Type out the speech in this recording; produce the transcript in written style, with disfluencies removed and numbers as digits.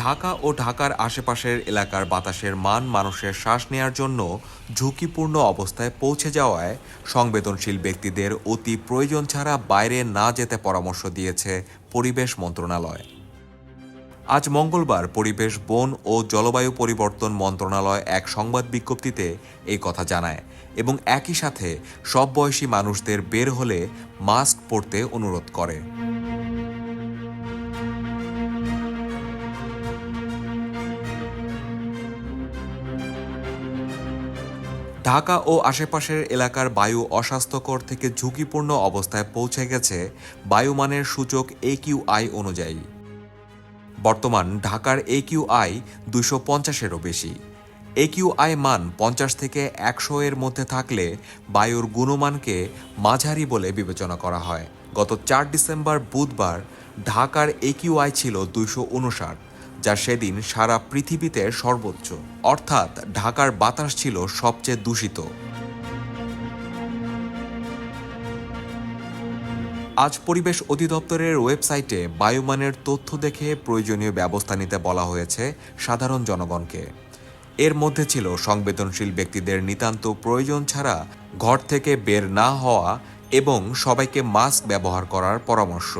ঢাকা ও ঢাকার আশেপাশের এলাকার বাতাসের মান মানুষের শ্বাস নেয়ার জন্য ঝুঁকিপূর্ণ অবস্থায় পৌঁছে যাওয়ায় সংবেদনশীল ব্যক্তিদের অতি প্রয়োজন ছাড়া বাইরে না যেতে পরামর্শ দিয়েছে পরিবেশ মন্ত্রণালয়। আজ মঙ্গলবার পরিবেশ, বন ও জলবায়ু পরিবর্তন মন্ত্রণালয় এক সংবাদ বিজ্ঞপ্তিতে এই কথা জানায় এবং একই সাথে সব বয়সী মানুষদের বের হলে মাস্ক পরতে অনুরোধ করে। ঢাকা ও আশেপাশের এলাকার বায়ু অস্বাস্থ্যকর থেকে ঝুঁকিপূর্ণ অবস্থায় পৌঁছে গেছে বায়ুমানের সূচক AQI অনুযায়ী। বর্তমান ঢাকার AQI 250-এরও বেশি। AQI মান 50 থেকে 100 এর মধ্যে থাকলে বায়ুর গুণমানকে মাঝারি বলে বিবেচনা করা হয়। গত 4 ডিসেম্বর বুধবার ঢাকার AQI ছিল 259, যা সেদিন সারা পৃথিবীতে সর্বোচ্চ। অর্থাৎ ঢাকার বাতাস ছিল সবচেয়ে দূষিত। আজ পরিবেশ অধিদপ্তরের ওয়েবসাইটে বায়ুমানের তথ্য দেখে প্রয়োজনীয় ব্যবস্থা নিতে বলা হয়েছে সাধারণ জনগণকে। এর মধ্যে ছিল সংবেদনশীল ব্যক্তিদের নিতান্ত প্রয়োজন ছাড়া ঘর থেকে বের না হওয়া এবং সবাইকে মাস্ক ব্যবহার করার পরামর্শ।